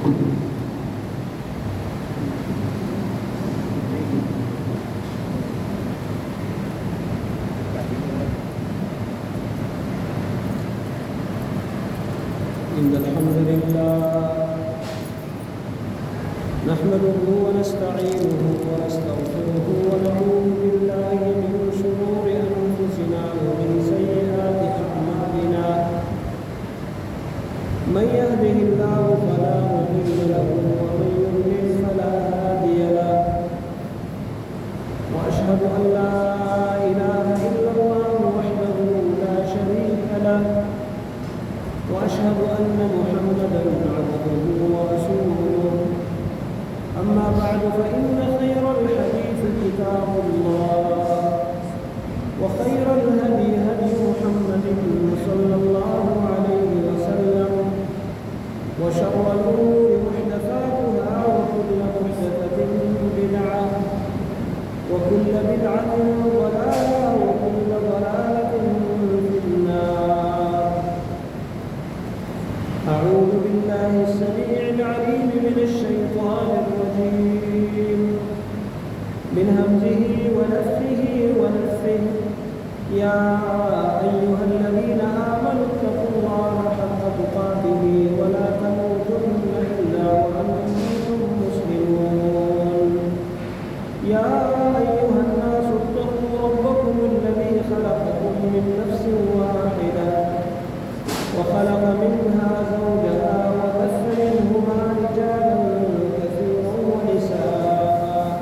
إن الحمد لله نحمده ونستعينه ونستغفره ونعوذ بالله من شرور أنفسنا ومن سيئات أعمالنا من يهده الله فلا مضل له ومن يضلل فلا هادي له وأشهد أن لا إله إلا الله وحده لا شريك له وأشهد أن محمدًا عبده ورسوله أما بعد فإن خير الحديث كتاب الله وخير الهدي هدي محمد صلى الله عليه وسلم وشر الأمور محدثاتها وكل محدثة بدعة وكل بدعة ضلالة وكل ضلالة في النار. أعوذ بالله السميع العليم من الشيطان الرجيم من همزه ونفخه ونفثه. يا أيها الذين آمنوا اتقوا الله حق تقاته ولا تموتن إلا وأنتم مسلمون. يا أيها الناس اتقوا ربكم الذي خلقكم من نفس واحدة وخلق منها زوجها وبث منهما رجالا كثيرا ونساء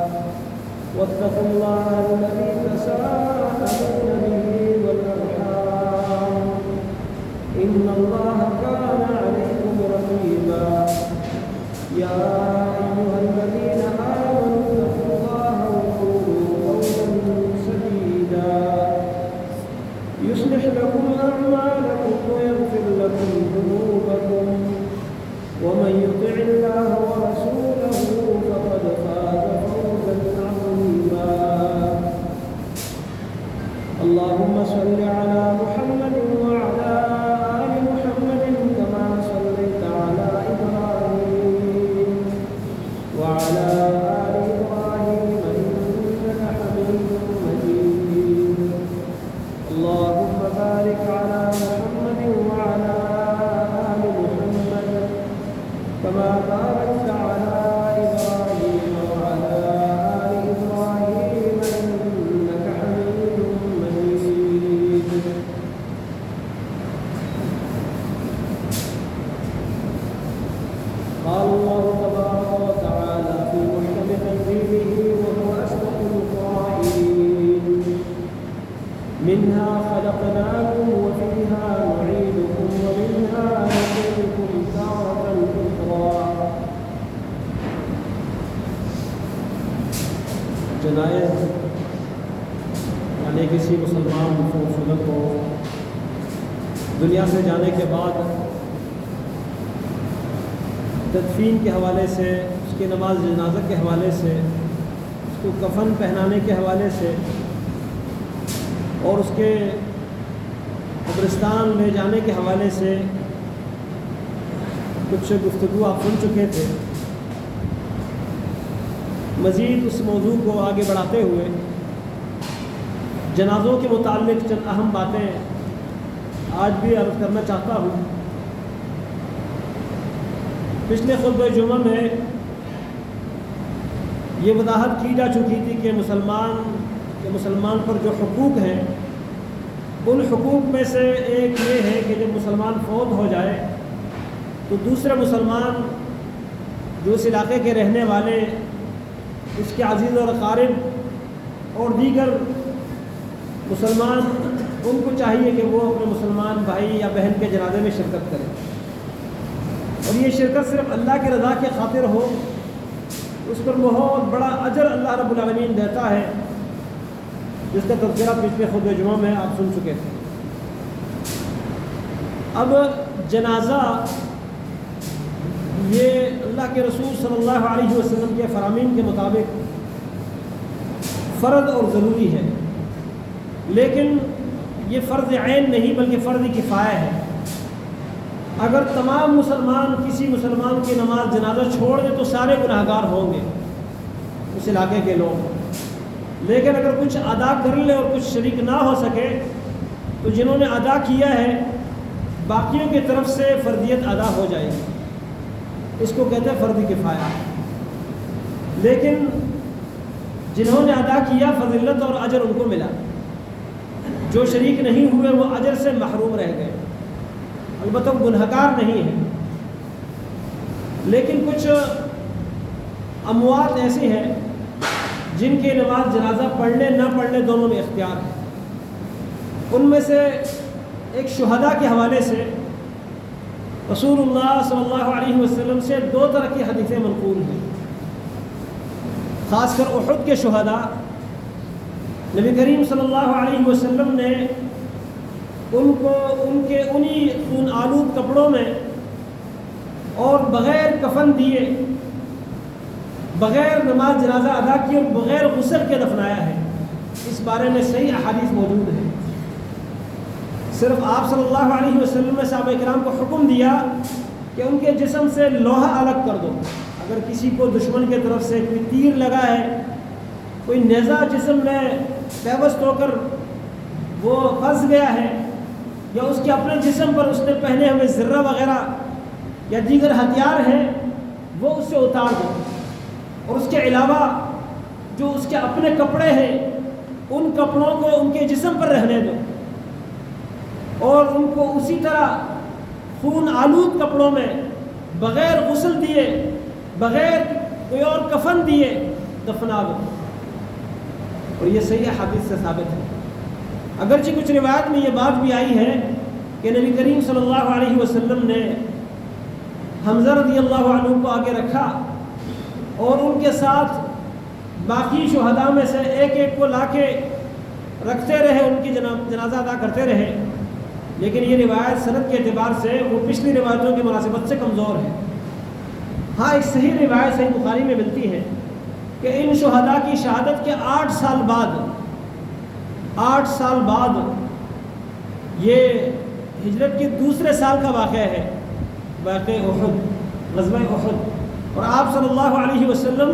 واتقوا الله الذي تساءلون به والأرحام إن الله كان عليكم رقيبا. يا أيها الذين آمنوا اتقوا الله وقولوا قولا سديدا يصلح لكم أعمالكم ويغفر لكم ذنوبكم ومن يطع الله ورسوله فقد فاز فوزا عظيما. اللهم صل على محمد وعلى آل محمد كما صليت على إبراهيم وعلى آل إبراهيم إنك حميد مجيد. اللهم بارك على محمد وعلى آل محمد كما باركت على إبراهيم وعلى آل إبراهيم إنك حميد مجيد. قال الله تبارك وتعالى في محكم تنزيله وهو أصدق القائلين منها خلقناكم وفيها نعيدكم ومنها نخرجكم تارة أخرى. جنائز یعنی کسی مسلمان فوت کو دنیا سے جانے کے بعد تدفین کے حوالے سے، اس کی نماز جنازہ کے حوالے سے، اس کو کفن پہنانے کے حوالے سے اور اس کے قبرستان لے جانے کے حوالے سے کچھ گفتگو آپ سن چکے تھے. مزید اس موضوع کو آگے بڑھاتے ہوئے جنازوں کے متعلق چند اہم باتیں آج بھی عرض کرنا چاہتا ہوں. پچھلے خطبہ جمعہ میں یہ وضاحت کی جا چکی تھی کہ مسلمان پر جو حقوق ہیں ان حقوق میں سے ایک یہ ہے کہ جب مسلمان فوت ہو جائے تو دوسرے مسلمان جو اس علاقے کے رہنے والے، اس کے عزیز اور اقارب اور دیگر مسلمان، ان کو چاہیے کہ وہ اپنے مسلمان بھائی یا بہن کے جنازے میں شرکت کریں، اور یہ شرکت صرف اللہ کی رضا کی خاطر ہو. اس پر بہت بڑا اجر اللہ رب العالمین دیتا ہے، جس کا تذکرہ پچھلے خطبہ جمعہ میں آپ سن چکے تھے. اب جنازہ یہ اللہ کے رسول صلی اللہ علیہ وسلم کے فرامین کے مطابق فرض اور ضروری ہے، لیکن یہ فرض عین نہیں بلکہ فرض کفایہ ہے. اگر تمام مسلمان کسی مسلمان کی نماز جنازہ چھوڑ دے تو سارے گناہگار ہوں گے اس علاقے کے لوگ، لیکن اگر کچھ ادا کر لے اور کچھ شریک نہ ہو سکے تو جنہوں نے ادا کیا ہے باقیوں کی طرف سے فردیت ادا ہو جائے گی، اس کو کہتے ہیں فرض کفایہ۔ لیکن جنہوں نے ادا کیا فضیلت اور اجر ان کو ملا، جو شریک نہیں ہوئے وہ اجر سے محروم رہ گئے، البتہ وہ گنہگار نہیں ہیں۔ لیکن کچھ اموات ایسی ہیں جن کی نماز جنازہ پڑھنے نہ پڑھنے دونوں میں اختیار ہے۔ ان میں سے ایک شہداء کے حوالے سے رسول اللہ صلی اللہ علیہ وسلم سے 2 طرح کی حدیثیں منقول ہیں، خاص کر احد کے شہداء۔ نبی کریم صلی اللہ علیہ وسلم نے ان کو ان کے انہی خون آلود کپڑوں میں اور بغیر کفن دیے، بغیر نماز جنازہ ادا کیے اور بغیر غسل کے دفنایا ہے۔ اس بارے میں صحیح احادیث موجود ہیں۔ صرف آپ صلی اللہ علیہ وسلم نے صحابہ کرام کو حکم دیا کہ ان کے جسم سے لوہا الگ کر دو۔ اگر کسی کو دشمن کی طرف سے کوئی تیر لگا ہے، کوئی نیزہ جسم میں پیوست ہو کر وہ پھنس گیا ہے، یا اس کے اپنے جسم پر اس نے پہنے ہوئے زرہ وغیرہ یا دیگر ہتھیار ہیں، وہ اس سے اتار دو، اور اس کے علاوہ جو اس کے اپنے کپڑے ہیں ان کپڑوں کو ان کے جسم پر رہنے دو، اور ان کو اسی طرح خون آلود کپڑوں میں بغیر غسل دیے، بغیر کوئی اور کفن دیے دفنا دو۔ اور یہ صحیح حدیث سے ثابت ہے۔ اگرچہ کچھ روایت میں یہ بات بھی آئی ہے کہ نبی کریم صلی اللہ علیہ وسلم نے حمزہ رضی اللہ عنہ کو آگے رکھا اور ان کے ساتھ باقی شہداء میں سے ایک ایک کو لا کے رکھتے رہے، ان کی جنازہ ادا کرتے رہے، لیکن یہ روایت سند کے اعتبار سے وہ پچھلی روایتوں کی مناسبت سے کمزور ہے۔ ہاں، ایک صحیح روایت صحیح بخاری میں ملتی ہے کہ ان شہداء کی شہادت کے 8 سال بعد یہ ہجرت کے دوسرے سال کا واقعہ ہے، واقعہ احد، غزوہ احد، اور آپ صلی اللہ علیہ وسلم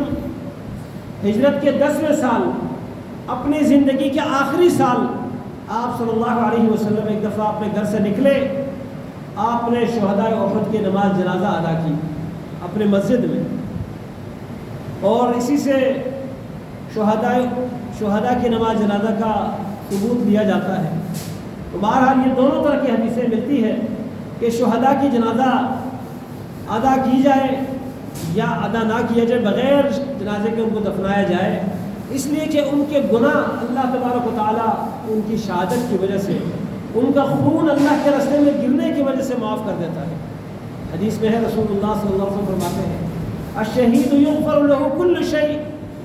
ہجرت کے 10ویں سال، اپنی زندگی کے آخری سال، آپ صلی اللہ علیہ وسلم ایک دفعہ اپنے گھر سے نکلے، آپ نے شہداء احد کی نماز جنازہ ادا کی اپنے مسجد میں، اور اسی سے شہداء کی نماز جنازہ کا ثبوت دیا جاتا ہے۔ تو بہرحال یہ دونوں طرح کی حدیثیں ملتی ہیں کہ شہداء کی جنازہ ادا کی جائے یا ادا نہ کیا جائے، بغیر جنازے کے ان کو دفنایا جائے، اس لیے کہ ان کے گناہ اللہ تبارک و تعالیٰ ان کی شہادت کی وجہ سے، ان کا خون اللہ کے راستے میں گرنے کی وجہ سے معاف کر دیتا ہے۔ حدیث میں ہے، رسول اللہ صلی اللہ علیہ وسلم فرماتے ہیں، الشہید یغفر له کل شیء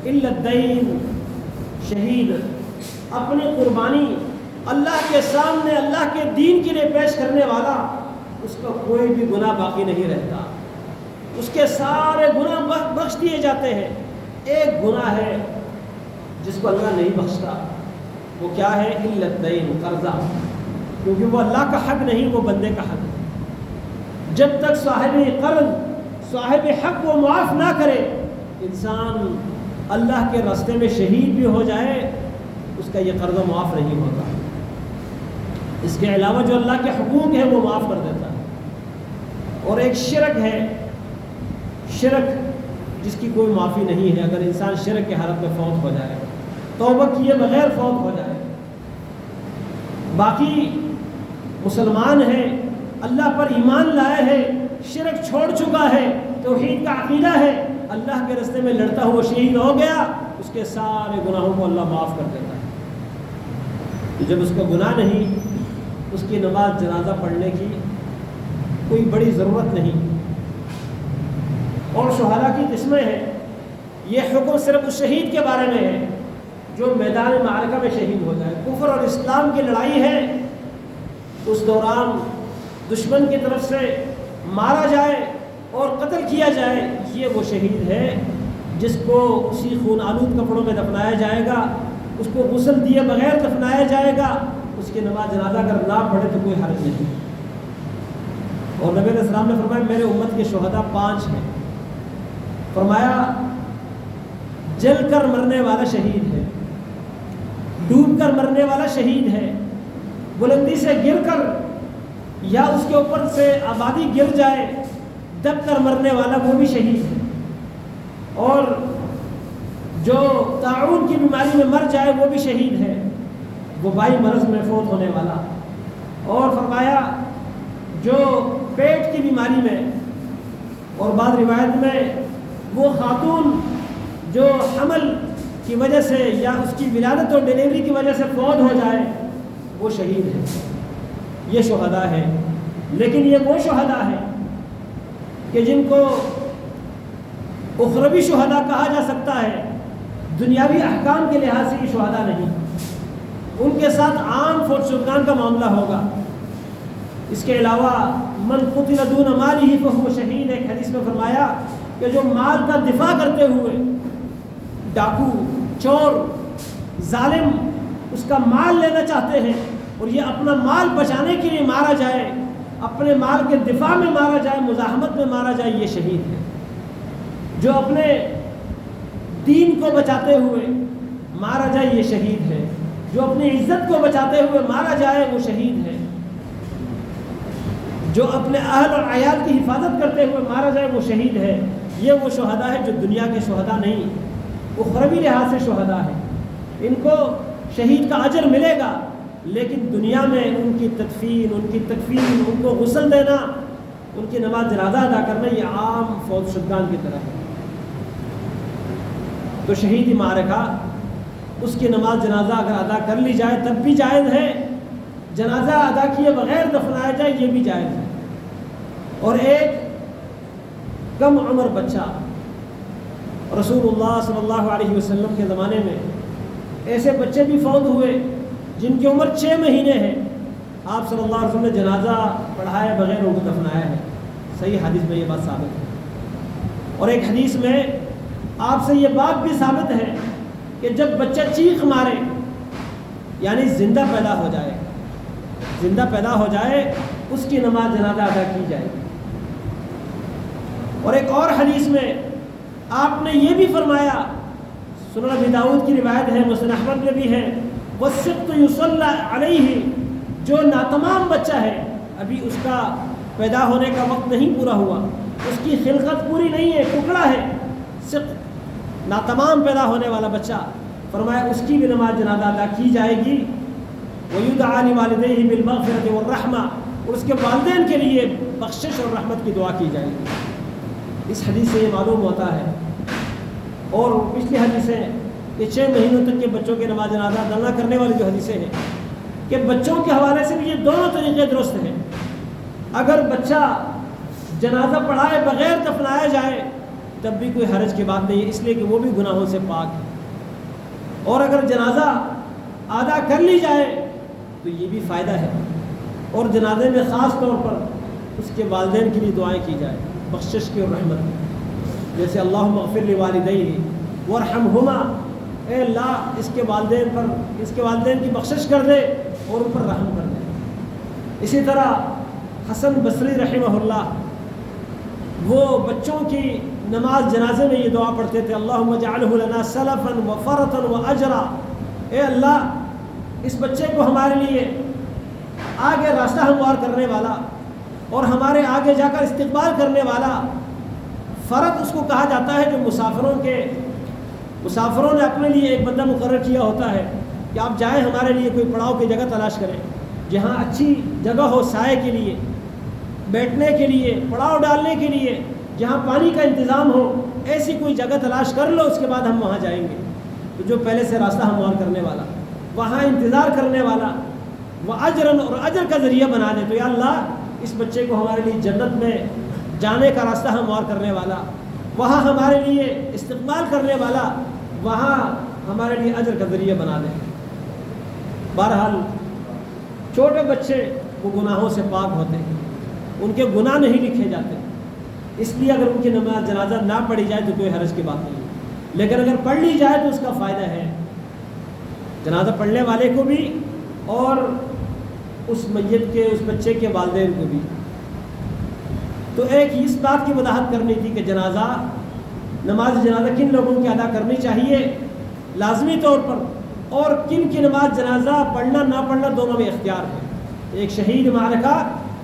الا الدین، شہید اپنی قربانی اللہ کے سامنے اللہ کے دین کے لیے پیش کرنے والا، اس کا کوئی بھی گناہ باقی نہیں رہتا، اس کے سارے گناہ بخش دیے جاتے ہیں۔ ایک گناہ ہے جس کو اللہ نہیں بخشتا، وہ کیا ہے؟ الا الدین، قرضہ، کیونکہ وہ اللہ کا حق نہیں، وہ بندے کا حق ہے۔ جب تک صاحب قرض، صاحب حق وہ معاف نہ کرے، انسان اللہ کے راستے میں شہید بھی ہو جائے، اس کا یہ قرضہ معاف نہیں ہوتا۔ اس کے علاوہ جو اللہ کے حقوق ہیں وہ معاف کر دیتا ہے۔ اور ایک شرک ہے، شرک جس کی کوئی معافی نہیں ہے۔ اگر انسان شرک کی حالت میں فوت ہو جائے، توبہ کیے بغیر فوت ہو جائے، باقی مسلمان ہیں، اللہ پر ایمان لائے ہیں، شرک چھوڑ چکا ہے، توحید کا عقیدہ ہے، اللہ کے راستے میں لڑتا ہوا شہید ہو گیا، اس کے سارے گناہوں کو اللہ معاف کر دیتا ہے۔ جب اس کا گناہ نہیں، اس کی نماز جنازہ پڑھنے کی کوئی بڑی ضرورت نہیں۔ اور شہداء کی قسمیں ہیں، یہ حکم صرف اس شہید کے بارے میں ہے جو میدان معرکہ میں شہید ہو جائے۔ کفر اور اسلام کی لڑائی ہے، اس دوران دشمن کی طرف سے مارا جائے اور قتل کیا جائے، یہ وہ شہید ہے جس کو اسی خون آلود کپڑوں میں دفنایا جائے گا، اس کو غسل دیے بغیر دفنایا جائے گا، اس کی نماز جنازہ اگر نہ پڑھے تو کوئی حرج نہیں۔ اور نبی علیہ السلام نے فرمایا میرے امت کے شہداء 5 ہیں. فرمایا جل کر مرنے والا شہید ہے، ڈوب کر مرنے والا شہید ہے، بلندی سے گر کر یا اس کے اوپر سے آبادی گر جائے دب کر مرنے والا وہ بھی شہید ہے، اور جو طاعون کی بیماری میں مر جائے وہ بھی شہید ہے، وبائی مرض میں فوت ہونے والا. اور فرمایا جو پیٹ کی بیماری میں اور بعض روایت میں وہ خاتون جو حمل کی وجہ سے یا اس کی ولادت اور ڈیلیوری کی وجہ سے فوت ہو جائے وہ شہید ہے. یہ شہداء ہے. لیکن یہ وہ شہداء ہیں کہ جن کو اخروی شہداء کہا جا سکتا ہے، دنیاوی احکام کے لحاظ سے یہ شہداء نہیں. ان کے ساتھ عام فوت شدگان کا معاملہ ہوگا. اس کے علاوہ من قتل دون مالہ فہو شہید، ایک حدیث میں فرمایا کہ جو مال کا دفاع کرتے ہوئے ڈاکو، چور، ظالم اس کا مال لینا چاہتے ہیں اور یہ اپنا مال بچانے کے لیے مارا جائے، اپنے مال کے دفاع میں مارا جائے، مزاحمت میں مارا جائے، یہ شہید ہے. جو اپنے دین کو بچاتے ہوئے مارا جائے یہ شہید ہے. جو اپنی عزت کو بچاتے ہوئے مارا جائے وہ شہید ہے. جو اپنے اہل اور عیال کی حفاظت کرتے ہوئے مارا جائے وہ شہید ہے. یہ وہ شہداء ہے جو دنیا کے شہداء نہیں، اخروی لحاظ سے شہداء ہیں. ان کو شہید کا اجر ملے گا، لیکن دنیا میں ان کی تدفین، ان کی تکفین، ان کو غسل دینا، ان کی نماز جنازہ ادا کرنا یہ عام فوت شدگان کی طرح ہے. تو شہیدی معرکہ اس کی نماز جنازہ اگر ادا کر لی جائے تب بھی جائز ہے، جنازہ ادا کیے بغیر دفنایا جائے یہ بھی جائز ہے. اور ایک کم عمر بچہ، رسول اللہ صلی اللہ علیہ وسلم کے زمانے میں ایسے بچے بھی فوت ہوئے جن کی عمر 6 مہینے ہے، آپ صلی اللہ علیہ وسلم نے جنازہ پڑھائے بغیر ان کو دفنایا ہے. صحیح حدیث میں یہ بات ثابت ہے. اور ایک حدیث میں آپ سے یہ بات بھی ثابت ہے کہ جب بچہ چیخ مارے یعنی زندہ پیدا ہو جائے، زندہ پیدا ہو جائے اس کی نماز جنازہ ادا کی جائے. اور ایک اور حدیث میں آپ نے یہ بھی فرمایا، سنن ابی داؤد کی روایت ہے، مسند احمد میں بھی ہے، والسقط یصلی علیہ، جو ناتمام بچہ ہے، ابھی اس کا پیدا ہونے کا وقت نہیں پورا ہوا، اس کی خلقت پوری نہیں ہے، ٹکڑا ہے، سقط ناتمام پیدا ہونے والا بچہ، فرمایا اس کی بھی نماز جنازہ ادا کی جائے گی. وَيُدْعَى لِوَالِدَيْهِ بِالْمَغْفِرَةِ وَالرَّحْمَةِ، اور اس کے والدین کے لیے بخشش اور رحمت کی دعا کی جائے گی. اس حدیث سے یہ معلوم ہوتا ہے، اور پچھلی حدیثیں یہ 6 مہینوں تک کے بچوں کے نماز جنازہ ادا نہ کرنے والی جو حدیثیں ہیں کہ بچوں کے حوالے سے بھی یہ دونوں طریقے درست ہیں. اگر بچہ جنازہ پڑھائے بغیر دفنایا جائے تب بھی کوئی حرج کی بات نہیں ہے، اس لیے کہ وہ بھی گناہوں سے پاک ہے. اور اگر جنازہ ادا کر لی جائے تو یہ بھی فائدہ ہے. اور جنازے میں خاص طور پر اس کے والدین کے لیے دعائیں کی جائے، بخشش کی اور رحمت کی، جیسے اللہم اغفر لوالدیہ وارحمہما، اے اللہ اس کے والدین کی بخشش کر دے اور ان پر رحم کر دے. اسی طرح حسن بصری رحمہ اللہ وہ بچوں کی نماز جنازے میں یہ دعا پڑھتے تھے، اللہم اجعلہ لنا سلفا وفرتا واجرا، اے اللہ اس بچے کو ہمارے لیے آگے راستہ ہموار کرنے والا اور ہمارے آگے جا کر استقبال کرنے والا. فرد اس کو کہا جاتا ہے جو مسافروں نے اپنے لیے ایک بندہ مقرر کیا ہوتا ہے کہ آپ جائیں ہمارے لیے کوئی پڑاؤ کی جگہ تلاش کریں جہاں اچھی جگہ ہو، سائے کے لیے، بیٹھنے کے لیے، پڑاؤ ڈالنے کے لیے، جہاں پانی کا انتظام ہو، ایسی کوئی جگہ تلاش کر لو، اس کے بعد ہم وہاں جائیں گے. تو جو پہلے سے راستہ ہموار کرنے والا، وہاں انتظار کرنے والا، وہ اجرن اور اجر کا ذریعہ بنا دے، تو یا اللہ اس بچے کو ہمارے لیے جنت میں جانے کا راستہ ہموار کرنے والا، وہاں ہمارے لیے استقبال کرنے والا، وہاں ہمارے لیے اجر کا ذریعہ بنا دے. بہرحال چھوٹے بچے وہ گناہوں سے پاک ہوتے ہیں، ان کے گناہ نہیں لکھے جاتے، اس لیے اگر ان کی نماز جنازہ نہ پڑھی جائے تو کوئی حرج کی بات نہیں، لیکن اگر پڑھ لی جائے تو اس کا فائدہ ہے جنازہ پڑھنے والے کو بھی اور اس میت کے، اس بچے کے والدین کو بھی. تو ایک اس بات کی وضاحت کرنی تھی کہ نماز جنازہ کن لوگوں کی ادا کرنی چاہیے لازمی طور پر، اور کن کی نماز جنازہ پڑھنا نہ پڑھنا دونوں میں اختیار ہے، ایک شہید معرکہ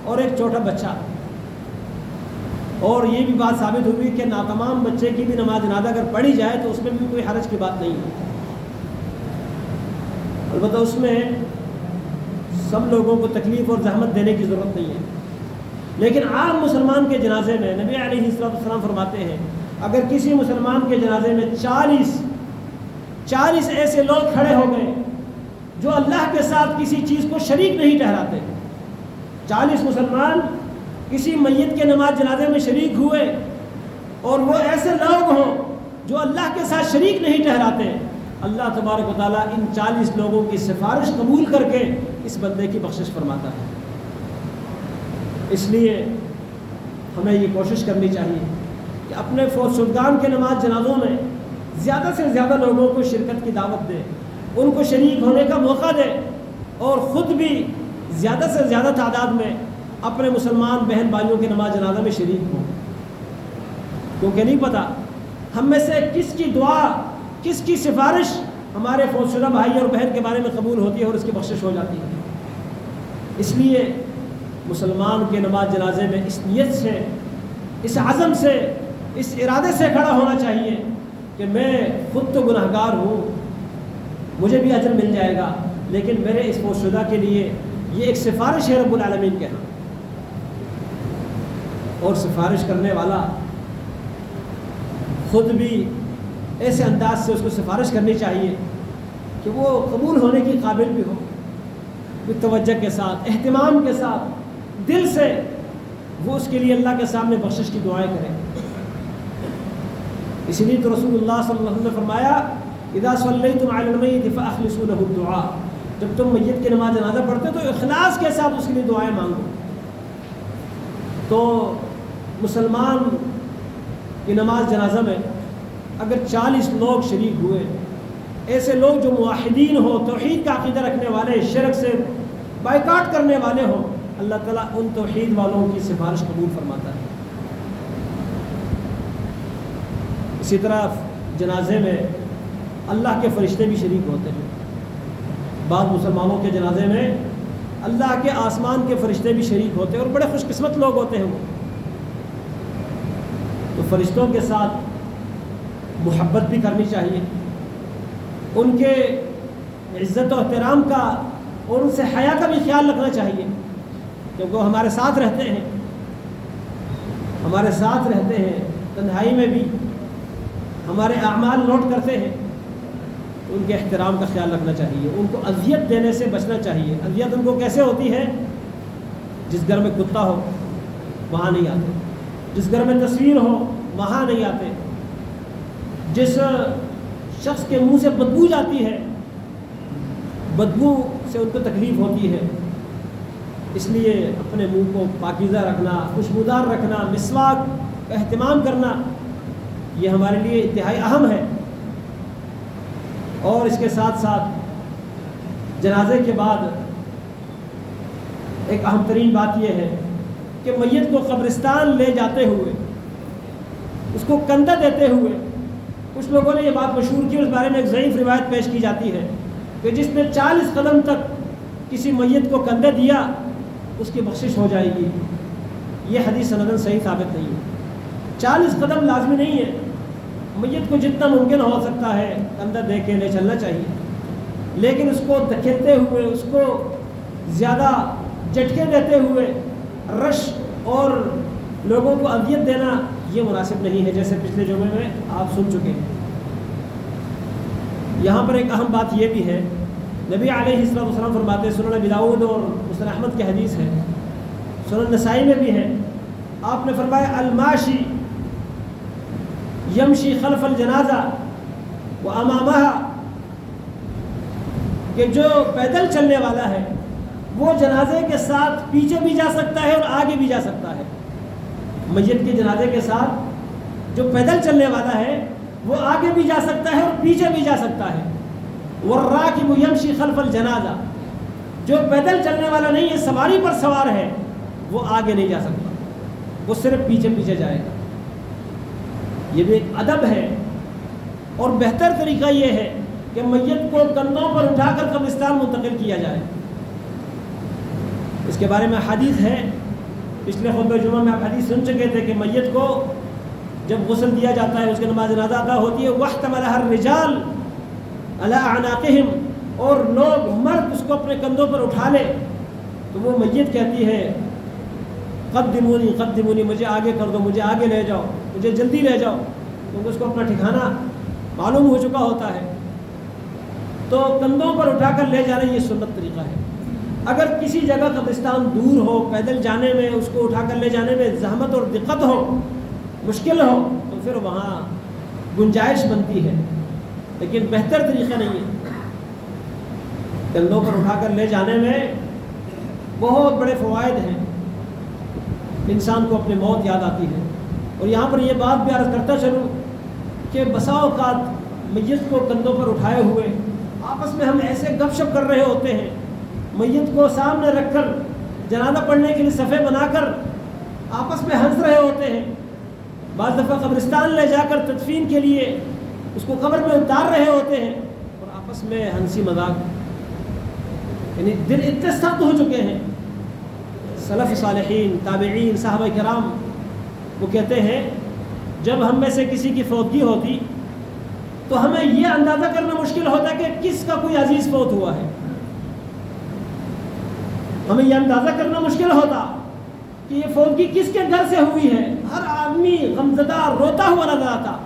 اور ایک چھوٹا بچہ۔ اور یہ بھی بات ثابت ہوئی کہ ناتمام بچے کی بھی نماز جنازہ اگر پڑھی جائے تو اس میں بھی کوئی حرج کی بات نہیں ہے، البتہ اس میں سب لوگوں کو تکلیف اور زحمت دینے کی ضرورت نہیں ہے۔ لیکن عام مسلمان کے جنازے میں نبی علیہ السلام فرماتے ہیں اگر کسی مسلمان کے جنازے میں 40 ایسے لوگ کھڑے ہو گئے جو اللہ کے ساتھ کسی چیز کو شریک نہیں ٹھہراتے، 40 مسلمان کسی میت کے نماز جنازے میں شریک ہوئے اور وہ ایسے لوگ ہوں جو اللہ کے ساتھ شریک نہیں ٹھہراتے، اللہ تبارک و تعالیٰ ان 40 لوگوں کی سفارش قبول کر کے اس بندے کی بخشش فرماتا ہے۔ اس لیے ہمیں یہ کوشش کرنی چاہیے کہ اپنے فوت شدگان کے نماز جنازوں میں زیادہ سے زیادہ لوگوں کو شرکت کی دعوت دے، ان کو شریک ہونے کا موقع دے، اور خود بھی زیادہ سے زیادہ تعداد میں اپنے مسلمان بہن بھائیوں کے نماز جنازہ میں شریک ہوں، کیونکہ نہیں پتہ ہم میں سے کس کی دعا، کس کی سفارش ہمارے فوت شدہ بھائی اور بہن کے بارے میں قبول ہوتی ہے اور اس کی بخشش ہو جاتی ہے۔ اس لیے مسلمان کے نماز جنازے میں اس نیت سے، اس عزم سے، اس ارادے سے کھڑا ہونا چاہیے کہ میں خود تو گناہگار ہوں، مجھے بھی اجر مل جائے گا، لیکن میرے اس فوت شدہ کے لیے یہ ایک سفارش ہے رب العالمین کے ہاں، اور سفارش کرنے والا خود بھی ایسے انداز سے اس کو سفارش کرنی چاہیے کہ وہ قبول ہونے کی قابل بھی ہو، توجہ کے ساتھ، اہتمام کے ساتھ، دل سے وہ اس کے لیے اللہ کے سامنے بخشش کی دعائیں کریں۔ اس لیے تو رسول اللہ صلی اللہ علیہ وسلم نے فرمایا اذا صلیتم علی المیت فاخلصوا له الدعاء، جب تم میت کی نماز جنازہ پڑھتے تو اخلاص کے ساتھ اس کے لیے دعائیں مانگو۔ تو مسلمان کی نماز جنازہ میں اگر 40 لوگ شریک ہوئے، ایسے لوگ جو موحدین ہو، توحید کا عقیدہ رکھنے والے، شرک سے بائیکاٹ کرنے والے ہوں، اللہ تعالیٰ ان توحید والوں کی سفارش قبول فرماتا ہے۔ اسی طرح جنازے میں اللہ کے فرشتے بھی شریک ہوتے ہیں، بعض مسلمانوں کے جنازے میں اللہ کے آسمان کے فرشتے بھی شریک ہوتے ہیں، اور بڑے خوش قسمت لوگ ہوتے ہیں وہ۔ تو فرشتوں کے ساتھ محبت بھی کرنی چاہیے، ان کے عزت و احترام کا اور ان سے حیا کا بھی خیال رکھنا چاہیے، کیونکہ وہ ہمارے ساتھ رہتے ہیں، تنہائی میں بھی ہمارے اعمال نوٹ کرتے ہیں، تو ان کے احترام کا خیال رکھنا چاہیے، ان کو اذیت دینے سے بچنا چاہیے۔ اذیت ان کو کیسے ہوتی ہے؟ جس گھر میں کتا ہو وہاں نہیں آتے، جس گھر میں تصویر ہو وہاں نہیں آتے، جس شخص کے منہ سے بدبو جاتی ہے، بدبو سے ان کو تکلیف ہوتی ہے۔ اس لیے اپنے منہ کو پاکیزہ رکھنا، خوشبودار رکھنا، مسواک کا اہتمام کرنا، یہ ہمارے لیے انتہائی اہم ہے۔ اور اس کے ساتھ ساتھ جنازے کے بعد ایک اہم ترین بات یہ ہے کہ میت کو قبرستان لے جاتے ہوئے، اس کو کندھا دیتے ہوئے، کچھ لوگوں نے یہ بات مشہور کی، اس بارے میں ایک ضعیف روایت پیش کی جاتی ہے کہ جس نے 40 قدم تک کسی میت کو کندھا دیا اس کی بخشش ہو جائے گی۔ یہ حدیث سندن صحیح ثابت نہیں ہے۔ 40 قدم لازمی نہیں ہے، میت کو جتنا ممکن ہو سکتا ہے کندھا دے کے لے چلنا چاہیے، لیکن اس کو دھکیلتے ہوئے، اس کو زیادہ جھٹکے دیتے ہوئے، رش اور لوگوں کو اذیت دینا یہ مناسب نہیں ہے، جیسے پچھلے جمعے میں آپ سن چکے ہیں۔ یہاں پر ایک اہم بات یہ بھی ہے، نبی علیہ السلام فرماتے ہیں، سنن ابی داؤد اور مسند احمد کی حدیث ہے، سنن نسائی میں بھی ہے، آپ نے فرمایا الماشی یمشی خلف الجنازہ وامامہا، کہ جو پیدل چلنے والا ہے وہ جنازے کے ساتھ پیچھے بھی جا سکتا ہے اور آگے بھی جا سکتا ہے۔ میت کے جنازے کے ساتھ جو پیدل چلنے والا ہے وہ آگے بھی جا سکتا ہے اور پیچھے بھی جا سکتا ہے۔ والراکب یمشی خلف الجنازہ، جو پیدل چلنے والا نہیں ہے، سواری پر سوار ہے، وہ آگے نہیں جا سکتا۔ وہ صرف پیچھے پیچھے جائے گا. یہ بھی ایک ادب ہے. اور بہتر طریقہ یہ ہے کہ میت کو کندھوں پر اٹھا کر قبرستان منتقل کیا جائے. اس کے بارے میں حدیث ہے، پچھلے خطبہ جمعہ میں آپ حدیث سن چکے تھے کہ میت کو جب غسل دیا جاتا ہے، اس کی نماز جنازہ ادا ہوتی ہے، وَاحْتَمَلَهَا الرِّجَالُ عَلَىٰ أَعْنَاقِهِمْ، اور لوگ مرد اس کو اپنے کندھوں پر اٹھا لے تو وہ میت کہتی ہے قدمونی قدمونی، مجھے آگے کر دو، مجھے آگے لے جاؤ، مجھے جلدی لے جاؤ، کیونکہ اس کو اپنا ٹھکانہ معلوم ہو چکا ہوتا ہے. تو کندھوں پر اٹھا کر لے جانا یہ سنت طریقہ ہے. اگر کسی جگہ قبرستان دور ہو، پیدل جانے میں، اس کو اٹھا کر لے جانے میں زحمت اور دقت ہو، مشکل ہو، تو پھر وہاں گنجائش بنتی ہے، لیکن بہتر طریقہ نہیں ہے. کندھوں پر اٹھا کر لے جانے میں بہت بڑے فوائد ہیں. انسان کو اپنی موت یاد آتی ہے. اور یہاں پر یہ بات بھی عرض کرتا چلوں کہ بسا اوقات میت کو کندھوں پر اٹھائے ہوئے آپس میں ہم ایسے گپ شپ کر رہے ہوتے ہیں، میت کو سامنے رکھ کر جنازہ پڑھنے کے لیے صفیں بنا کر آپس میں ہنس رہے ہوتے ہیں. بعض دفعہ قبرستان لے جا کر تدفین کے لیے اس کو قبر میں اتار رہے ہوتے ہیں اور آپس میں ہنسی مذاق، یعنی دل اتنے سخت ہو چکے ہیں. سلف صالحین، تابعین، صحابہ کرام وہ کہتے ہیں جب ہم میں سے کسی کی فوتگی ہوتی تو ہمیں یہ اندازہ کرنا مشکل ہوتا کہ کس کا کوئی عزیز فوت ہوا ہے. ہمیں یہ اندازہ کرنا مشکل ہوتا کہ یہ فوتگی کس کے گھر سے ہوئی ہے. ہر آدمی غمزدہ روتا ہوا نظر آتا،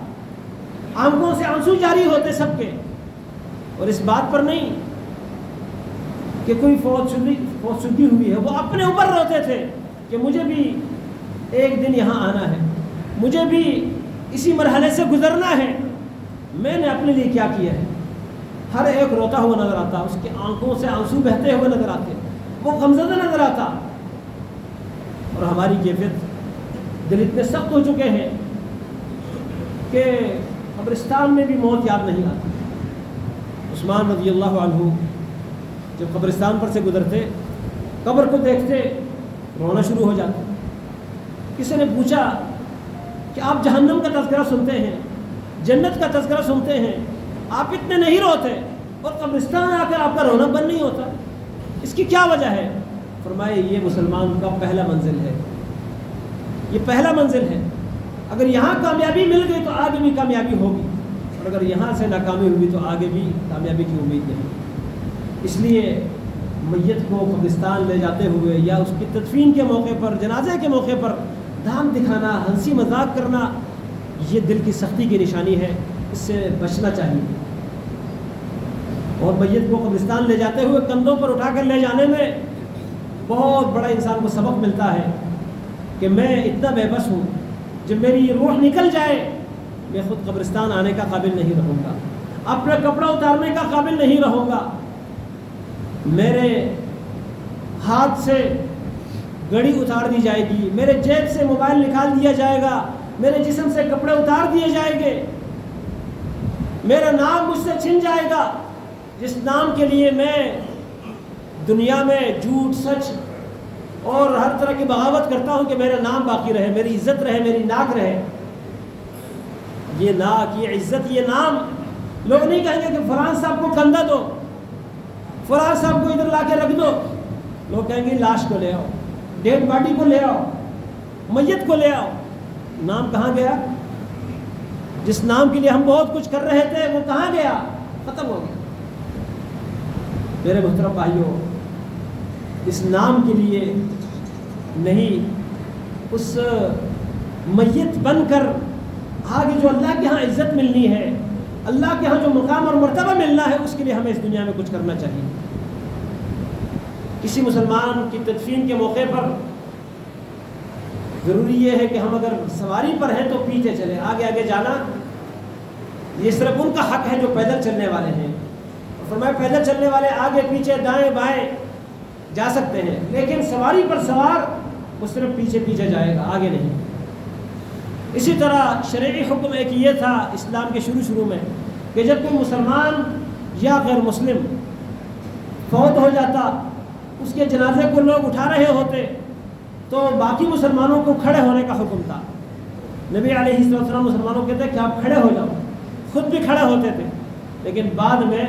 آنکھوں سے آنسو جاری ہوتے سب کے، اور اس بات پر نہیں کہ کوئی فوت شدگی ہوئی ہے، وہ اپنے اوپر روتے تھے کہ مجھے بھی ایک دن یہاں آنا ہے، مجھے بھی اسی مرحلے سے گزرنا ہے، میں نے اپنے لیے کیا کیا ہے. ہر ایک روتا ہوا نظر آتا، اس کے آنکھوں سے آنسو بہتے ہوئے نظر آتے، وہ غمزدہ نظر آتا. اور ہماری کیفیت دل اتنے سخت ہو چکے ہیں کہ قبرستان میں بھی موت یاد نہیں آتی. عثمان رضی اللہ عنہ جب قبرستان پر سے گزرتے، قبر کو دیکھتے، رونا شروع ہو جاتا. کسی نے پوچھا کہ آپ جہنم کا تذکرہ سنتے ہیں، جنت کا تذکرہ سنتے ہیں، آپ اتنے نہیں روتے اور قبرستان آ کر آپ کا رونا بند نہیں ہوتا، اس کی کیا وجہ ہے؟ فرمائے یہ مسلمان کا پہلا منزل ہے، یہ پہلا منزل ہے. اگر یہاں کامیابی مل گئی تو آگے بھی کامیابی ہوگی، اور اگر یہاں سے ناکامی ہوئی تو آگے بھی کامیابی کی امید نہیں. اس لیے میت کو قبرستان لے جاتے ہوئے یا اس کی تدفین کے موقع پر، جنازے کے موقع پر دھام دکھانا، ہنسی مذاق کرنا، یہ دل کی سختی کی نشانی ہے. اس سے بچنا چاہیے. اور میت کو قبرستان لے جاتے ہوئے کندھوں پر اٹھا کر لے جانے میں بہت بڑا انسان کو سبق ملتا ہے کہ میں اتنا بے بس ہوں، جب میری یہ روح نکل جائے میں خود قبرستان آنے کا قابل نہیں رہوں گا، اپنا کپڑا اتارنے کا قابل نہیں رہوں گا، میرے ہاتھ سے گھڑی اتار دی جائے گی، میرے جیب سے موبائل نکال دیا جائے گا، میرے جسم سے کپڑے اتار دیے جائیں گے، میرا نام مجھ سے چھن جائے گا، جس نام کے لیے میں دنیا میں جھوٹ، سچ اور ہر طرح کی بغاوت کرتا ہوں کہ میرا نام باقی رہے، میری عزت رہے، میری ناک رہے. یہ ناک، یہ عزت، یہ نام، لوگ نہیں کہیں گے کہ فلاں صاحب کو کندھا دو، فلاں صاحب کو ادھر لا کے رکھ دو. لوگ کہیں گے لاش کو لے آؤ، ڈیڈ باڈی کو لے آؤ، میت کو لے آؤ. نام کہاں گیا؟ جس نام کے لیے ہم بہت کچھ کر رہے تھے وہ کہاں گیا؟ ختم ہو گیا. میرے محترم بھائیوں، اس نام کے لیے نہیں، اس میت بن کر آگے جو اللہ کے ہاں عزت ملنی ہے، اللہ کے ہاں جو مقام اور مرتبہ ملنا ہے، اس کے لیے ہمیں اس دنیا میں کچھ کرنا چاہیے. کسی مسلمان کی تدفین کے موقع پر ضروری یہ ہے کہ ہم اگر سواری پر ہیں تو پیچھے چلیں، آگے آگے جانا یہ صرف ان کا حق ہے جو پیدل چلنے والے ہیں. فرمایا پیدل چلنے والے آگے پیچھے دائیں بائیں جا سکتے ہیں، لیکن سواری پر سوار وہ صرف پیچھے پیچھے جائے گا، آگے نہیں. اسی طرح شرعی حکم ایک یہ تھا اسلام کے شروع میں کہ جب کوئی مسلمان یا غیر مسلم فوت ہو جاتا، اس کے جنازے کو لوگ اٹھا رہے ہوتے تو باقی مسلمانوں کو کھڑے ہونے کا حکم تھا. نبی علیہ السلام مسلمانوں کو کہتے کہ آپ کھڑے ہو جاؤ، خود بھی کھڑے ہوتے تھے، لیکن بعد میں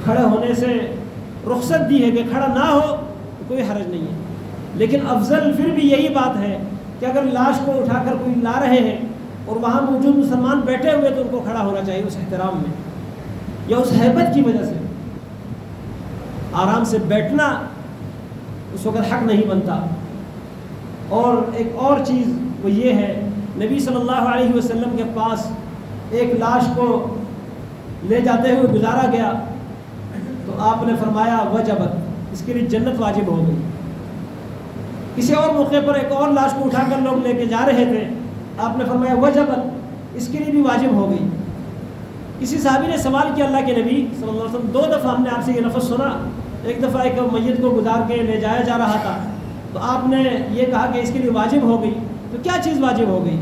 کھڑے ہونے سے رخصت دی ہے کہ کھڑا نہ ہو تو کوئی حرج نہیں ہے. لیکن افضل پھر بھی یہی بات ہے کہ اگر لاش کو اٹھا کر کوئی لا رہے ہیں اور وہاں موجود مسلمان بیٹھے ہوئے تو ان کو کھڑا ہونا چاہیے اس احترام میں یا اس ہیبت کی وجہ سے. آرام سے بیٹھنا اس وقت حق نہیں بنتا. اور ایک اور چیز وہ یہ ہے، نبی صلی اللہ علیہ وسلم کے پاس ایک لاش کو لے جاتے ہوئے گزارا گیا تو آپ نے فرمایا وجبت، اس کے لیے جنت واجب ہو گئی. کسی اور موقع پر ایک اور لاش کو اٹھا کر لوگ لے کے جا رہے تھے، آپ نے فرمایا وجبت، اس کے لیے بھی واجب ہو گئی. کسی صحابی نے سوال کیا اللہ کے نبی صلی اللہ علیہ وسلم، 2 دفعہ ہم نے آپ سے یہ لفظ سنا، ایک دفعہ ایک میت کو گزار کے لے جایا جا رہا تھا تو آپ نے یہ کہا کہ اس کے لیے واجب ہو گئی، تو کیا چیز واجب ہو گئی؟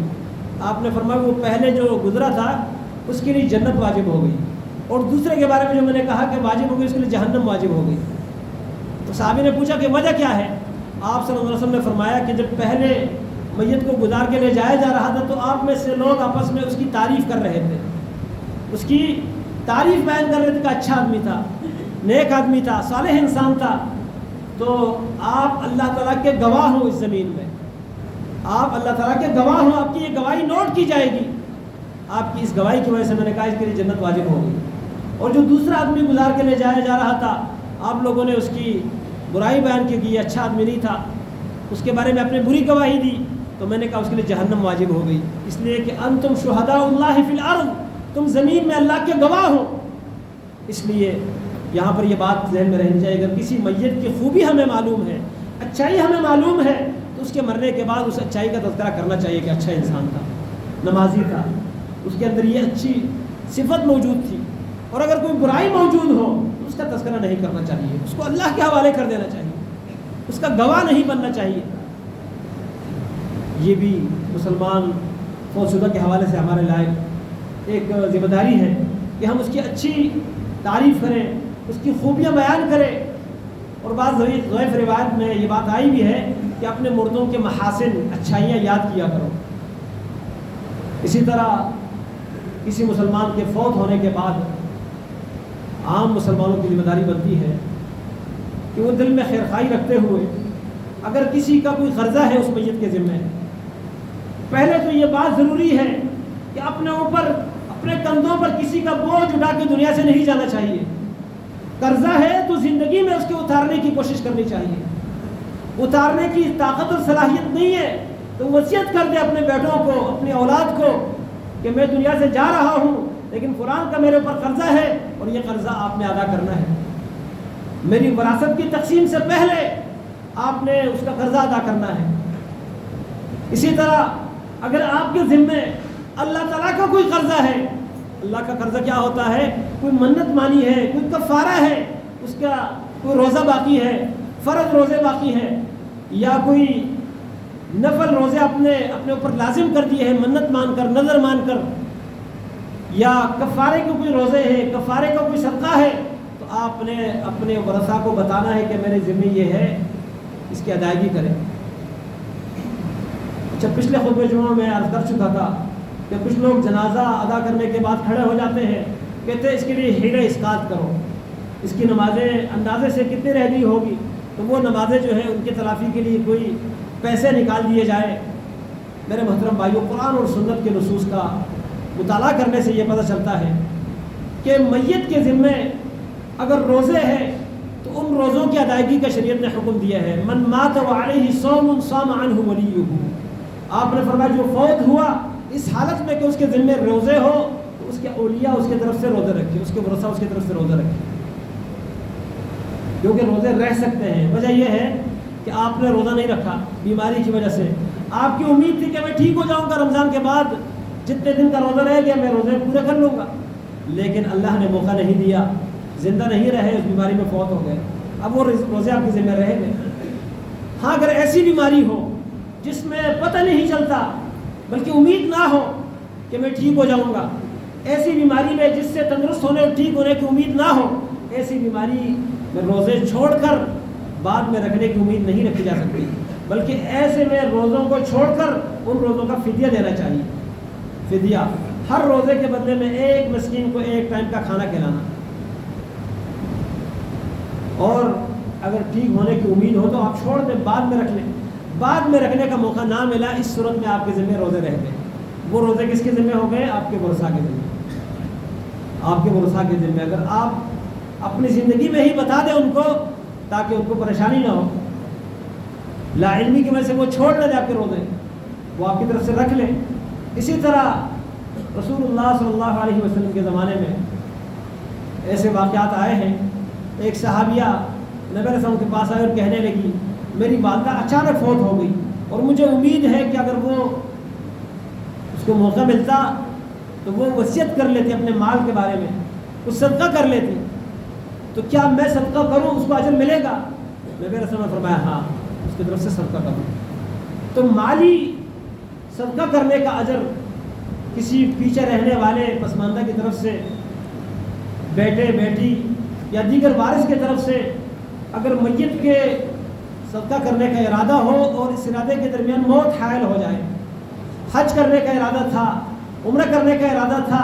آپ نے فرمایا وہ پہلے جو گزرا تھا اس کے لیے جنت واجب ہو گئی، اور دوسرے کے بارے میں جو میں نے کہا کہ واجب ہو گئی اس کے لیے جہنم واجب ہو گئی. تو صحابی نے پوچھا کہ وجہ کیا ہے؟ آپ صلی اللہ علیہ وسلم نے فرمایا کہ جب پہلے میت کو گزار کے لے جایا جا رہا تھا تو آپ میں سے لوگ آپس میں اس کی تعریف کر رہے تھے، اس کی تعریف بیان کر رہے تھے کہ اچھا آدمی تھا، نیک آدمی تھا، صالح انسان تھا. تو آپ اللہ تعالیٰ کے گواہ ہوں، اس زمین میں آپ اللہ تعالیٰ کے گواہ ہوں، آپ کی یہ گواہی نوٹ کی جائے گی. آپ کی اس گواہی کی وجہ سے میں نے کہا اس کے لیے جنت واجب ہو گئی. اور جو دوسرا آدمی گزار کے لے جایا جا رہا تھا، آپ لوگوں نے اس کی برائی بیان کی کہ یہ اچھا آدمی نہیں تھا، اس کے بارے میں اپنے بری گواہی دی، تو میں نے کہا اس کے لیے جہنم واجب ہو گئی. اس لیے کہ انتم شہداء اللہ فی الارض، تم زمین میں اللہ کے گواہ ہو. اس لیے یہاں پر یہ بات ذہن میں رہنی چاہیے، اگر کسی میت کی خوبی ہمیں معلوم ہے، اچھائی ہمیں معلوم ہے، تو اس کے مرنے کے بعد اس اچھائی کا تذکرہ کرنا چاہیے کہ اچھا انسان تھا، نمازی تھا، اس کے اندر یہ اچھی صفت موجود تھی. اور اگر کوئی برائی موجود ہو تو اس کا تذکرہ نہیں کرنا چاہیے، اس کو اللہ کے حوالے کر دینا چاہیے، اس کا گواہ نہیں بننا چاہیے. یہ بھی مسلمان فوت شدہ کے حوالے سے ہمارے لائق ایک ذمہ داری ہے کہ ہم اس کی اچھی تعریف کریں، اس کی خوبیاں بیان کریں. اور بعض ضعیف روایت میں یہ بات آئی بھی ہے کہ اپنے مردوں کے محاسن، اچھائیاں یاد کیا کرو. اسی طرح کسی مسلمان کے فوت ہونے کے بعد عام مسلمانوں کی ذمہ داری بنتی ہے کہ وہ دل میں خیرخواہی رکھتے ہوئے اگر کسی کا کوئی قرضہ ہے اس میت کے ذمہ، پہلے تو یہ بات ضروری ہے کہ اپنے اوپر، اپنے کندھوں پر کسی کا بوجھ اٹھا کے دنیا سے نہیں جانا چاہیے. قرضہ ہے تو زندگی میں اس کے اتارنے کی کوشش کرنی چاہیے. اتارنے کی طاقت اور صلاحیت نہیں ہے تو وصیت کر دے اپنے بیٹوں کو، اپنی اولاد کو کہ میں دنیا سے جا رہا ہوں لیکن قرآن کا میرے اوپر قرضہ ہے اور یہ قرضہ آپ نے ادا کرنا ہے. میری وراثت کی تقسیم سے پہلے آپ نے اس کا قرضہ ادا کرنا ہے. اسی طرح اگر آپ کے ذمے اللہ تعالیٰ کا کوئی قرضہ ہے، اللہ کا قرضہ کیا ہوتا ہے؟ کوئی منت مانی ہے، کوئی کفارہ ہے، اس کا کوئی روزہ باقی ہے، فرض روزے باقی ہیں، یا کوئی نفل روزے اپنے اوپر لازم کر دیے ہیں منت مان کر، نظر مان کر، یا کفارے کے کوئی روزے ہیں، کفارے کا کوئی صدقہ ہے، تو آپ نے اپنے ورثاء کو بتانا ہے کہ میرے ذمہ یہ ہے، اس کی ادائیگی کریں. اچھا، پچھلے خطبہ جمعہ میں عرض کر چکا تھا کہ کچھ لوگ جنازہ ادا کرنے کے بعد کھڑے ہو جاتے ہیں، کہتے ہیں اس کے لیے ہیرے اسقاط کرو، اس کی نمازیں اندازے سے کتنی رہ گئی ہوگی، تو وہ نمازیں جو ہیں ان کی تلافی کے لیے کوئی پیسے نکال دیے جائے. میرے محترم بھائیو، قرآن اور سنت کے نصوص کا مطالعہ کرنے سے یہ پتہ چلتا ہے کہ میت کے ذمے اگر روزے ہیں تو ان روزوں کی ادائیگی کا شریعت نے حکم دیا ہے. من مات وعلیہ صوم صام عنہ ولیہ، آپ نے فرمایا جو فوت ہوا اس حالت میں کہ اس کے ذمے روزے ہو تو اس کے اولیاء اس کی طرف سے روزے رکھے، اس کے ورثاء اس کی طرف سے روزے رکھے، کیونکہ روزے رہ سکتے ہیں. وجہ یہ ہے کہ آپ نے روزہ نہیں رکھا بیماری کی وجہ سے، آپ کی امید تھی کہ میں ٹھیک ہو جاؤں گا، رمضان کے بعد جتنے دن کا روزہ رہ گیا میں روزے پورے کر لوں گا، لیکن اللہ نے موقع نہیں دیا، زندہ نہیں رہے، اس بیماری میں فوت ہو گئے. اب وہ روزے آپ کے ذمہ رہے گے. ہاں، اگر ایسی بیماری ہو جس میں پتہ نہیں چلتا بلکہ امید نہ ہو کہ میں ٹھیک ہو جاؤں گا، ایسی بیماری میں جس سے تندرست ہونے اور ٹھیک ہونے کی امید نہ ہو، ایسی بیماری میں روزے چھوڑ کر بعد میں رکھنے کی امید نہیں رکھی جا سکتی، بلکہ ایسے میں روزوں کو چھوڑ کر ان روزوں کا فدیہ دینا چاہیے۔ فدیہ ہر روزے کے بدلے میں ایک مسکین کو ایک ٹائم کا کھانا کھلانا، اور اگر ٹھیک ہونے کی امید ہو تو آپ چھوڑ دیں، بعد میں رکھ لیں۔ بعد میں رکھنے کا موقع نہ ملا، اس صورت میں آپ کے ذمہ روزے رہ گئے۔ وہ روزے کس کے ذمہ ہو گئے؟ آپ کے ورثاء کے ذمہ، آپ کے ورثاء کے ذمہ۔ اگر آپ اپنی زندگی میں ہی بتا دیں ان کو تاکہ ان کو پریشانی نہ ہو، لا علمی کی وجہ سے وہ چھوڑ نہ دیں آپ کے روزے، وہ آپ کی طرف سے رکھ لیں۔ اسی طرح رسول اللہ صلی اللہ علیہ وسلم کے زمانے میں ایسے واقعات آئے ہیں۔ ایک صحابیہ نبی علیہ السلام کے پاس آئے اور کہنے لگی میری والدہ اچانک فوت ہو گئی اور مجھے امید ہے کہ اگر وہ اس کو موقع ملتا تو وہ وصیت کر لیتی اپنے مال کے بارے میں، کچھ صدقہ کر لیتی، تو کیا میں صدقہ کروں اس کو اجر ملے گا؟ نبی علیہ السلام نے فرمایا ہاں، اس کی طرف سے صدقہ کرو۔ تو مالی صدقہ کرنے کا اجر کسی پیچھے رہنے والے پسماندہ کی طرف سے، بیٹے بیٹی یا دیگر وارث کی طرف سے اگر میت کے صدقہ کرنے کا ارادہ ہو اور اس ارادے کے درمیان موت حائل ہو جائے، حج کرنے کا ارادہ تھا، عمرہ کرنے کا ارادہ تھا،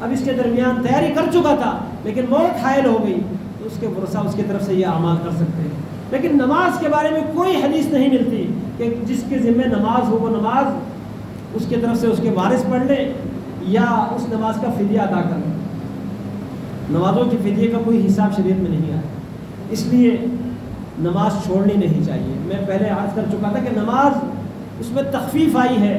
اب اس کے درمیان تیاری کر چکا تھا لیکن موت حائل ہو گئی، تو اس کے ورثاء اس کی طرف سے یہ اعمال کر سکتے ہیں۔ لیکن نماز کے بارے میں کوئی حدیث نہیں ملتی کہ جس کے ذمہ نماز ہو وہ نماز اس کی طرف سے اس کے وارث پڑھ لیں یا اس نماز کا فدیہ ادا کر لیں۔ نمازوں کے فدیے کا کوئی حساب شریعت میں نہیں آیا، اس لیے نماز چھوڑنی نہیں چاہیے۔ میں پہلے عرض کر چکا تھا کہ نماز اس میں تخفیف آئی ہے،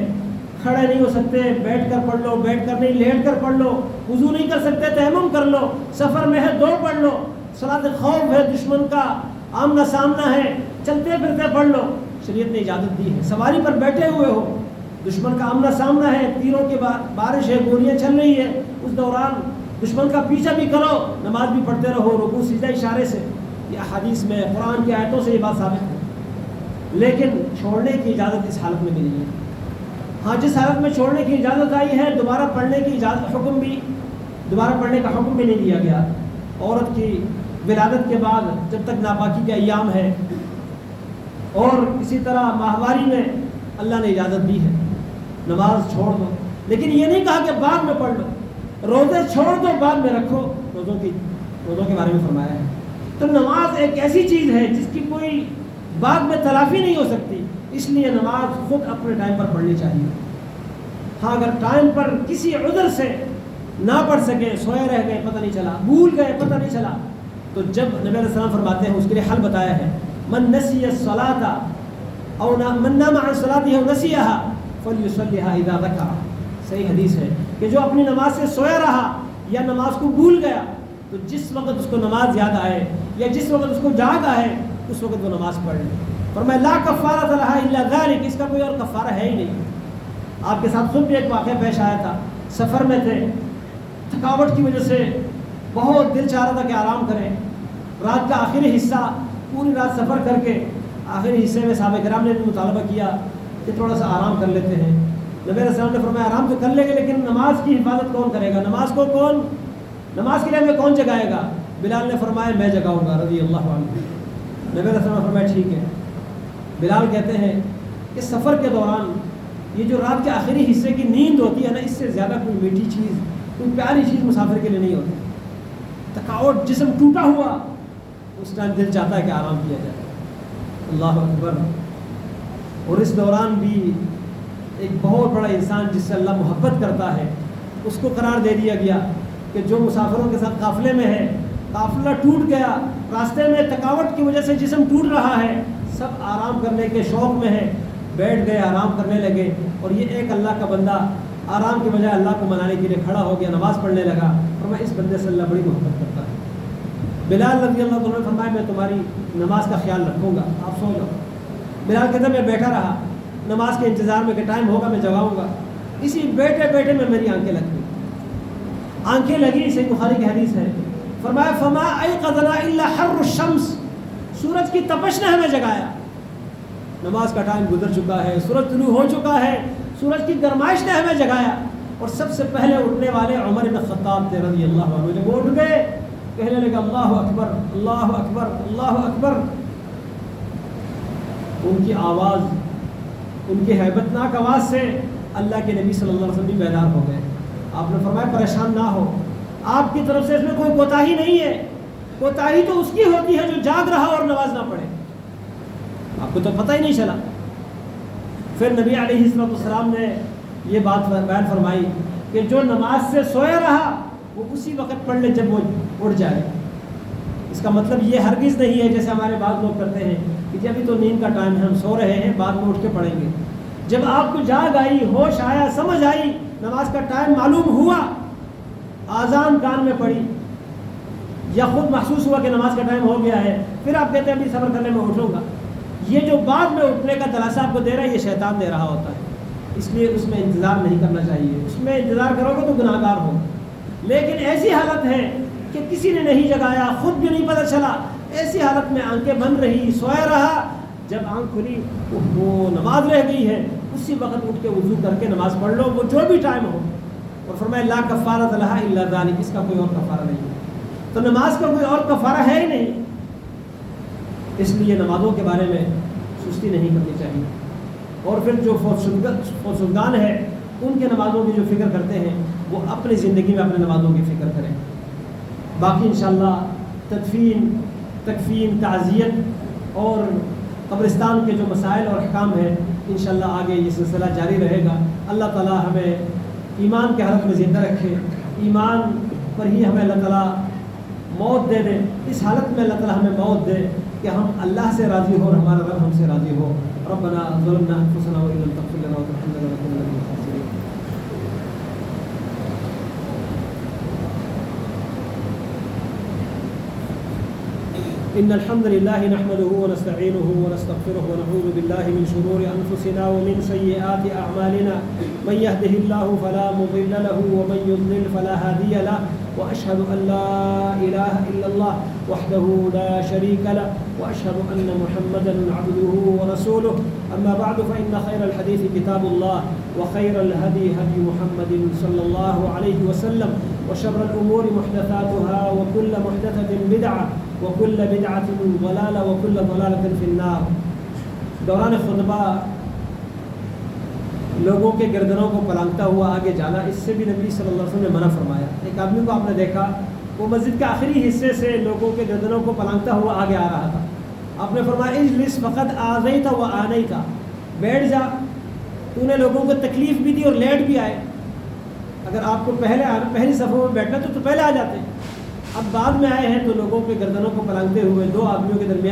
کھڑے نہیں ہو سکتے بیٹھ کر پڑھ لو، بیٹھ کر نہیں لیٹ کر پڑھ لو، وضو نہیں کر سکتے تیمم کر لو، سفر میں ہے 2 پڑھ لو، صلاۃ خوف ہے، دشمن کا آمنا سامنا ہے، چلتے پھرتے پڑھ لو، شریعت نے اجازت دی ہے۔ سواری پر بیٹھے ہوئے ہو، دشمن کا آمنا سامنا ہے، تیروں کی بارش ہے، گولیاں چل رہی ہے، اس دوران دشمن کا پیچھا بھی کرو، نماز بھی پڑھتے رہو، رکوع سجدہ اشارے سے۔ یہ حدیث میں قرآن کی آیتوں سے یہ بات ثابت ہے، لیکن چھوڑنے کی اجازت اس حالت میں بھی نہیں ہے۔ ہاں، جس حالت میں چھوڑنے کی اجازت آئی ہے دوبارہ پڑھنے کی اجازت دوبارہ پڑھنے کا حکم بھی نہیں دیا گیا۔ عورت کی ولادت کے بعد جب تک ناپاکی کے ایام ہے، اور اسی طرح ماہواری میں اللہ نے اجازت دی ہے نماز چھوڑ دو، لیکن یہ نہیں کہا کہ بعد میں پڑھ لو، روزے چھوڑ دو بعد میں رکھو، روزوں کے بارے میں فرمایا ہے۔ تو نماز ایک ایسی چیز ہے جس کی کوئی بعد میں تلافی نہیں ہو سکتی، اس لیے نماز خود اپنے ٹائم پر پڑھنی چاہیے۔ ہاں، اگر ٹائم پر کسی عذر سے نہ پڑھ سکے، سوئے رہ گئے پتہ نہیں چلا، بھول گئے پتہ نہیں چلا، تو جب نبی علیہ السلام فرماتے ہیں اس کے لیے حل بتایا ہے، من نسی الصلاۃ او من نام عن صلاته او نسیها فلیصلیها اذا ذکر۔ صحیح حدیث ہے کہ جو اپنی نماز سے سویا رہا یا نماز کو بھول گیا، تو جس وقت اس کو نماز یاد آئے یا جس وقت اس کو جاگ آئے اس وقت وہ نماز پڑھ لے۔ فرمایا لا کفارۃ لہا الا ذلک، اس کا کوئی اور کفارہ ہے ہی نہیں۔ آپ کے ساتھ خود بھی ایک واقعہ پیش آیا تھا، سفر میں تھے، تھکاوٹ کی وجہ سے بہت دل چاہ رہا تھا کہ آرام کریں، رات کا آخری حصہ، پوری رات سفر کر کے آخری حصے میں صحابہ کرام نے بھی مطالبہ کیا کہ تھوڑا سا آرام کر لیتے ہیں۔ نبی علیہ السلام نے فرمایا آرام تو کر لیں گے لیکن نماز کی حفاظت کون کرے گا؟ نماز کے لیے ہمیں کون جگائے گا؟ بلال نے فرمایا میں جگاؤں گا رضی اللہ عنہ۔ نبی علیہ السلام نے فرمایا ٹھیک ہے۔ بلال کہتے ہیں کہ سفر کے دوران یہ جو رات کے آخری حصے کی نیند ہوتی ہے نا، اس سے زیادہ کوئی میٹھی چیز، کوئی پیاری چیز مسافر کے لیے نہیں ہوتی۔ تھکاوٹ، جسم ٹوٹا ہوا، اس ٹائم دل چاہتا ہے کہ آرام کیا جائے۔ اللہ اکبر۔ اور اس دوران بھی ایک بہت بڑا انسان جس سے اللہ محبت کرتا ہے اس کو قرار دے دیا گیا کہ جو مسافروں کے ساتھ قافلے میں ہے، قافلہ ٹوٹ گیا، راستے میں تھکاوٹ کی وجہ سے جسم ٹوٹ رہا ہے، سب آرام کرنے کے شوق میں ہے، بیٹھ گئے آرام کرنے لگے، اور یہ ایک اللہ کا بندہ آرام کے بجائے اللہ کو منانے کے لیے کھڑا ہو گیا، نماز پڑھنے لگا، اور میں اس بندے سے اللہ بڑی محبت کرتا ہے۔ بلال رضی اللہ عنہ نے فرمایا میں تمہاری نماز کا خیال رکھوں گا، آپ سو جاؤ۔ بلال کہتا میں بیٹھا رہا نماز کے انتظار میں کہ ٹائم ہوگا میں جگاؤں گا۔ اسی بیٹھے بیٹھے میں میری آنکھیں لگ گئی، آنکھیں لگی، صحیح بخاری کی حدیث ہے، فرمایا فما ایقظنا الا حر الشمس، سورج کی تپش نے ہمیں جگایا۔ نماز کا ٹائم گزر چکا ہے، سورج طلوع ہو چکا ہے، سورج کی گرمائش نے ہمیں جگایا۔ اور سب سے پہلے اٹھنے والے عمر بن خطاب تھے رضی اللہ عنہ، جب وہ اٹھ گئے کہنے لگا اللہ اکبر اللہ اکبر اللہ اکبر۔ ان کی آواز، ان کی ہیبت ناک آواز سے اللہ کے نبی صلی اللہ علیہ وسلم بھی بیدار ہو گئے۔ آپ نے فرمایا پریشان نہ ہو، آپ کی طرف سے اس میں کوئی کوتاہی نہیں ہے، کوتاہی تو اس کی ہوتی ہے جو جاگ رہا اور نماز نہ پڑھے، آپ کو تو پتہ ہی نہیں چلا۔ پھر نبی علیہ السلام نے یہ بات بیان فرمائی کہ جو نماز سے سویا رہا وہ اسی وقت پڑھ لے جب وہ اٹھ جائے۔ اس کا مطلب یہ ہرگز نہیں ہے جیسے ہمارے بعض لوگ کرتے ہیں کہ جی ابھی تو نیند کا ٹائم ہے، ہم سو رہے ہیں، بعد میں اٹھ کے پڑھیں گے۔ جب آپ کو جاگ آئی، ہوش آیا، سمجھ آئی، نماز کا ٹائم معلوم ہوا، آذان کان میں پڑی یا خود محسوس ہوا کہ نماز کا ٹائم ہو گیا ہے، پھر آپ کہتے ہیں ابھی صبر کرنے میں اٹھوں گا، یہ جو بعد میں اٹھنے کا دلاسا آپ کو دے رہا ہے یہ شیطان دے رہا ہوتا ہے، اس لیے اس میں انتظار نہیں کرنا چاہیے۔ اس میں انتظار کرو گے تو گناہ گار ہو۔ لیکن ایسی حالت ہے کہ کسی نے نہیں جگایا، خود بھی نہیں پتہ چلا، ایسی حالت میں آنکھیں بند رہی، سویا رہا، جب آنکھ کھلی وہ نماز رہ گئی ہے، اسی وقت اٹھ کے وضو کر کے نماز پڑھ لو، وہ جو بھی ٹائم ہو۔ اور فرمایا لا کفارۃ لہا الا ذلک، اس کا کوئی اور کفارہ نہیں ہے۔ تو نماز کا کوئی اور کفارہ ہے ہی نہیں، اس لیے نمازوں کے بارے میں سستی نہیں کرنی چاہیے۔ اور پھر جو فوت شدگان ہے ان کے نمازوں کی جو فکر کرتے ہیں وہ اپنی زندگی میں اپنے نمازوں کی فکر کریں۔ باقی انشاءاللہ تدفین، تکفین، تعزیت اور قبرستان کے جو مسائل اور احکام ہیں انشاءاللہ آگے یہ سلسلہ جاری رہے گا۔ اللہ تعالی ہمیں ایمان کے حالت میں زندہ رکھے، ایمان پر ہی ہمیں اللہ تعالیٰ موت دے دے، اس حالت میں اللہ تعالیٰ ہمیں موت دے کہ ہم اللہ سے راضی ہو اور ہمارا رب ہم سے راضی ہو۔ ربنا ظلمنا انفسنا وان لم تغفر لنا وترحمنا لنكونن من الخاسرين۔ ان الحمد لله نحمده ونستعينه ونستغفره ونعوذ بالله من شرور انفسنا ومن سيئات اعمالنا، من يهده الله فلا مضل له ومن يضلل فلا هادي له، واشهد ان لا اله الا الله وحده لا شريك له، واشهد ان محمدا عبده ورسوله، اما بعد فان خير الحديث كتاب الله، وخير الهدي هدي محمد صلى الله عليه وسلم، وشر الامور محدثاتها، وكل محدثة بدعة، وكل بدعة ضلالة، وكل ضلالة في النار۔ دوران خطبہ لوگوں کے گردنوں کو پلانگتا ہوا آگے جانا، اس سے بھی نبی صلی اللہ علیہ وسلم نے منع فرمایا۔ ایک آدمی کو آپ نے دیکھا وہ مسجد کے آخری حصے سے لوگوں کے گردنوں کو پلانگتا ہوا آگے آ رہا تھا۔ آپ نے فرمایا اجلس فقد آذیت و آنیت، بیٹھ جا، تو نے لوگوں کو تکلیف بھی دی اور لیٹ بھی آئے۔ اگر آپ کو پہلی صفوں میں بیٹھنا تو پہلے آ جاتے، اب بعد میں آئے ہیں تو لوگوں کے گردنوں کو پلانگتے ہوئے دو آدمیوں کے درمیان